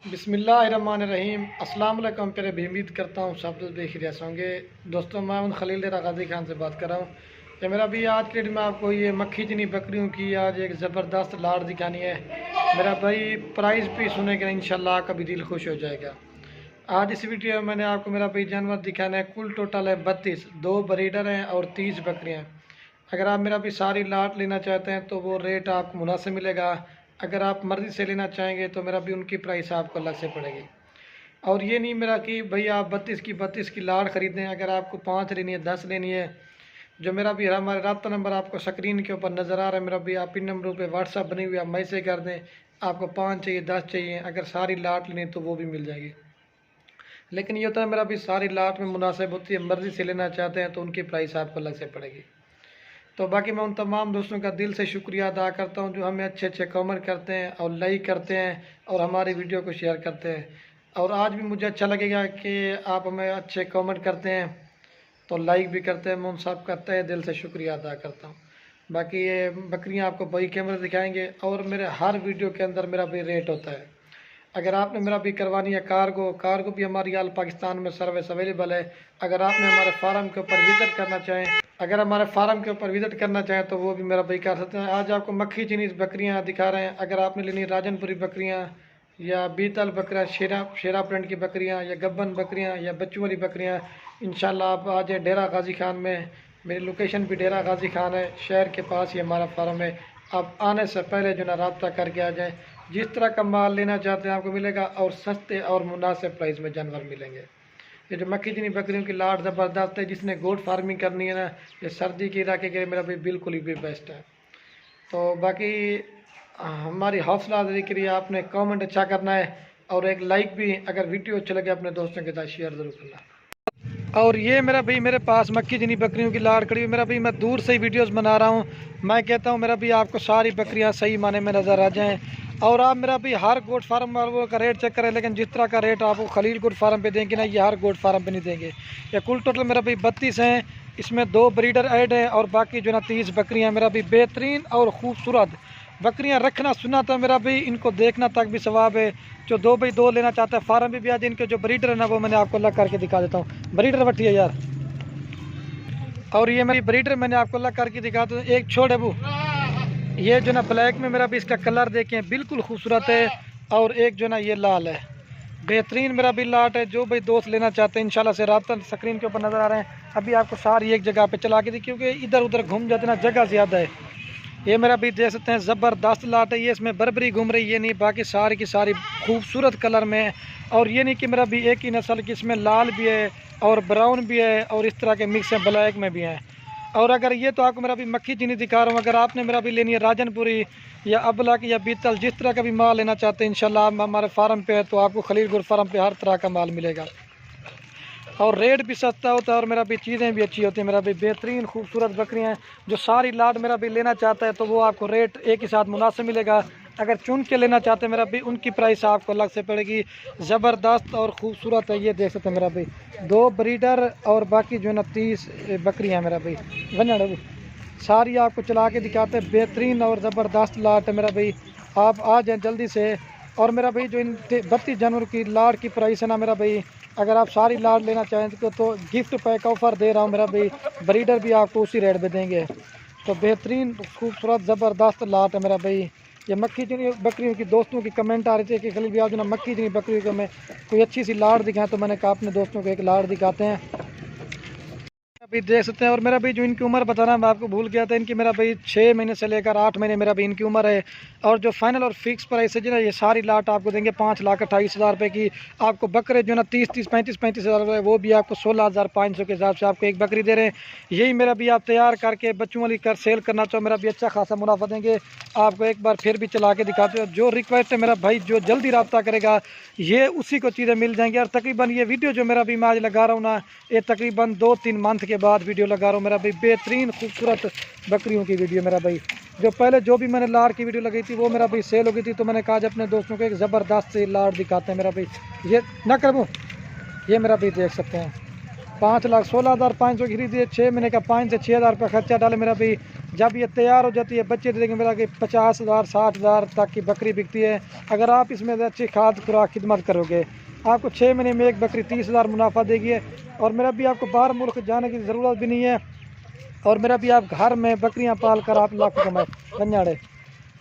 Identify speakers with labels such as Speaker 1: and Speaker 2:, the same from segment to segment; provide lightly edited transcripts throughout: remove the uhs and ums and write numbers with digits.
Speaker 1: बिस्मिल्लाहिर्रहमानिर्रहीम। अस्सलाम वालेकुम। प्यारे भी उम्मीद करता हूँ सब लोग बेखैरियत होंगे। दोस्तों, मैं उन खलील गाजी खान से बात कर रहा हूँ। ये मेरा भी आज के डेट में आपको ये मक्खी चनी बकरियों की आज एक ज़बरदस्त लाड़ दिखानी है। मेरा भाई प्राइस भी सुनेगा इंशाल्लाह का भी दिल खुश हो जाएगा। आज इस वीडियो में मैंने आपको मेरा भाई जानवर दिखाना है। कुल टोटल है 32, 2 ब्रीडर हैं और 30 बकरियाँ। अगर आप मेरा भी सारी लाट लेना चाहते हैं तो वो रेट आपको मुनासिब मिलेगा। अगर आप मर्ज़ी से लेना चाहेंगे तो मेरा भी उनकी प्राइस आपको अलग से पड़ेगी। और ये नहीं मेरा कि भाई आप 32 की लाट ख़रीदें। अगर आपको 5 लेनी है, 10 लेनी है, जो मेरा भी हमारे रब्ता नंबर आपको स्क्रीन के ऊपर नज़र आ रहा है, मेरा भी आप इन नंबरों पे व्हाट्सअप बनी हुई आप मैसेज कर दें। आपको 5 चाहिए, 10 चाहिए, अगर सारी लाट लेनी तो वो भी मिल जाएगी। लेकिन ये होता है मेरा भी सारी लाट में मुनासिब होती है। मर्ज़ी से लेना चाहते हैं तो उनकी प्राइस आपको अलग से पड़ेगी। तो बाकी मैं उन तमाम दोस्तों का दिल से शुक्रिया अदा करता हूं जो हमें अच्छे अच्छे कमेंट करते हैं और लाइक करते हैं और हमारी वीडियो को शेयर करते हैं। और आज भी मुझे अच्छा लगेगा कि आप हमें अच्छे कमेंट करते हैं तो लाइक भी करते हैं। मैं उन सब का तहे दिल से शुक्रिया अदा करता हूं। बाकी ये बकरियां आपको बड़ी कैमरे दिखाएंगे और मेरे हर वीडियो के अंदर मेरा भी रेट होता है। अगर आपने मेरा भी करवानी है कार्गो भी हमारी आल पाकिस्तान में सर्विस अवेलेबल है। अगर आपने हमारे फार्म के ऊपर विज़िट करना चाहें तो वो भी मेरा भाई कर सकते हैं। आज आपको मक्खी चीनी बकरियां दिखा रहे हैं। अगर आपने लेनी राजनपुरी बकरियां या बीतल बकरियां, शेरा प्रिंट की बकरियां या गब्बन बकरियां या बच्चों वाली बकरियां, इंशाल्लाह आप आ जाए डेरा गाजी खान में। मेरी लोकेशन भी डेरा गाजी खान है, शहर के पास ही हमारा फार्म है। आप आने से पहले जो ना रब्ता करके आ जाएँ। जिस तरह का माल लेना चाहते हैं आपको मिलेगा और सस्ते और मुनासिब प्राइस में जानवर मिलेंगे। ये जो मक्खी चीनी बकरियों की लाट ज़बरदस्त है। जिसने गोट फार्मिंग करनी है ना, ये सर्दी के इलाके के लिए मेरा भी बिल्कुल ही भी बेस्ट है। तो बाकी हमारी हौसला अफजाई के लिए आपने कमेंट अच्छा करना है और एक लाइक भी, अगर वीडियो अच्छा लगे अपने दोस्तों के साथ शेयर ज़रूर करना। और ये मेरा भाई मेरे पास मक्खी चीनी बकरियों की लाट खड़ी हुई। मेरा भाई मैं दूर से ही वीडियोस बना रहा हूँ। मैं कहता हूँ मेरा भी आपको सारी बकरियाँ सही माने में नज़र आ जाएँ। और आप मेरा भी हर गोट फार्म वालों का रेट चेक करें, लेकिन जिस तरह का रेट आपको खलील गोट फार्म पे देंगे ना, ये हर गोट फार्म पे नहीं देंगे। ये कुल टोटल मेरा भी 32 हैं। इसमें 2 ब्रीडर ऐड हैं और बाकी जो ना 30 बकरियां मेरा भी बेहतरीन और ख़ूबसूरत बकरियां रखना सुना था मेरा भी, इनको देखना तक भी सवाब है। जो 2x2 लेना चाहता है फार्म भी आज इनके जो ब्रीडर है ना वो मैंने आपको अलग करके दिखा देता हूँ। ब्रीडर बटी है यार। और ये मेरी ब्रीडर मैंने आपको अलग करके दिखाता हूँ। एक छोड़ है वो, ये जो ना ब्लैक में मेरा भी इसका कलर देखें बिल्कुल खूबसूरत है। और एक जो ना ये लाल है, बेहतरीन मेरा भी लाट है। जो भाई दोस्त लेना चाहते हैं इंशाल्लाह से रब्ता स्क्रीन के ऊपर नज़र आ रहे हैं। अभी आपको सारी एक जगह पे चला के दी, क्योंकि इधर उधर घूम जाते ना, जगह ज़्यादा है। ये मेरा भी देख सकते हैं ज़बरदस्त लाट है। ये इसमें बरबरी घूम रही, ये नहीं, बाकी सारी की सारी खूबसूरत कलर में है। और ये नहीं कि मेरा भी एक ही नस्ल की, इसमें लाल भी है और ब्राउन भी है और इस तरह के मिक्स है, ब्लैक में भी हैं। और अगर ये तो आपको मेरा भी मक्खी चीनी दिखा रहा हूँ। अगर आपने मेरा भी लेनी है राजनपुरी या अबलक या बीतल, जिस तरह का भी माल लेना चाहते हैं इंशाल्लाह आप हमारे फार्म पे है तो आपको खलील गुर फार्म पे हर तरह का माल मिलेगा और रेट भी सस्ता होता है और मेरा भी चीज़ें भी अच्छी होती हैं। मेरा भी बेहतरीन खूबसूरत बकरियां हैं। जो सारी लाट मेरा भी लेना चाहता है तो वो आपको रेट एक ही साथ मुनासिब मिलेगा। अगर चुन के लेना चाहते हैं मेरा भी, उनकी प्राइस आपको अलग से पड़ेगी। ज़बरदस्त और ख़ूबसूरत है। ये देख सकते हैं मेरा भाई 2 ब्रीडर और बाकी जो है ना 30 बकरियाँ मेरा भाई वनड़ सारी आपको चला के दिखाते हैं। बेहतरीन और ज़बरदस्त लाट है मेरा भाई, आप आ जाएँ जल्दी से। और मेरा भाई जो इन 32 जानवर की लाट की प्राइस है ना मेरा भाई, अगर आप सारी लाट लेना चाहें तो गिफ्ट पैक ऑफ़र दे रहा हूँ मेरा भाई। ब्रीडर भी आपको उसी रेट पे देंगे। तो बेहतरीन खूबसूरत ज़बरदस्त लाट है मेरा भाई। ये मक्खी चीनी बकरियों की दोस्तों की कमेंट आ रही थी कि खलील भी आप जो ना मक्खी चीनी बकरियों को मैं कोई अच्छी सी लाट दिखाएं, तो मैंने कहा अपने दोस्तों को एक लाट दिखाते हैं। अभी देख सकते हैं। और मेरा भाई जो इनकी उम्र बताना मैं आपको भूल गया था, इनकी मेरा भाई 6 महीने से लेकर 8 महीने मेरा भाई इनकी उम्र है। और जो फाइनल और फिक्स प्राइस है जो ना, ये सारी लाट आपको देंगे 5,28,000 रुपये की। आपको बकरे जो ना 30-30, 35-35 हज़ार रुपये, वो भी आपको 16,500 के हिसाब से आपको एक बकरी दे रहे हैं। यही मेरा भी आप तैयार करके बच्चों वाली कर सेल करना चाहो मेरा भी अच्छा खासा मुनाफा देंगे आपको। एक बार फिर भी चला के दिखाते हो। जो रिक्वेस्ट है मेरा भाई, जो जल्दी रब्ता करेगा ये उसी को चीज़ें मिल जाएंगी। और तकरीबन ये वीडियो जो मेरा भी मैं आज लगा रहा हूँ ना, ये तकरीबन 2-3 मंथ के बाद वीडियो लगा रहा हूँ मेरा भाई। बेहतरीन खूबसूरत बकरियों की वीडियो मेरा भाई। जो पहले जो भी मैंने लाड़ की वीडियो लगाई थी वो मेरा भाई सेल हो गई थी, तो मैंने कहा अपने दोस्तों को एक ज़बरदस्त से लाड़ दिखाते हैं मेरा भाई। ये ना करबूँ, ये मेरा भाई देख सकते हैं 5,16,500 खरीदी है। 6 महीने का 5 से 6 हज़ार रुपये खर्चा डाले मेरा भाई। जब ये तैयार हो जाती है बच्चे दे देंगे मेरा कि 50,000 60,000 तक की बकरी बिकती है। अगर आप इसमें अच्छी खाद खुराक खिदमत करोगे आपको 6 महीने में एक बकरी 30,000 मुनाफा देगी। और मेरा भी आपको बाहर मुल्क जाने की ज़रूरत भी नहीं है और मेरा भी आप घर में बकरियां पाल कर आप लाखों कमाए बंजाड़े।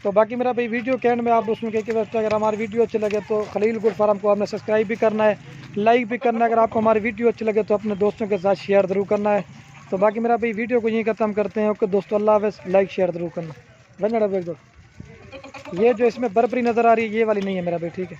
Speaker 1: तो बाकी मेरा भाई वीडियो के एंड में आप दोस्तों के वक्त अगर हमारी वीडियो अच्छी लगे तो खलील गुल फार्म को आपने सब्सक्राइब भी करना है, लाइक भी करना है। अगर आपको हमारी वीडियो अच्छी लगे तो अपने दोस्तों के साथ शेयर ज़रूर करना है। तो बाकी मेरा भाई वीडियो को यहीं ख़त्म करते हैं। ओके दोस्तों, अल्लाह हाफ़िज़। लाइक शेयर ज़रूर करना बंजाड़ा भाई। ये जो इसमें बर्बरी नज़र आ रही है ये वाली नहीं है मेरा भाई, ठीक है।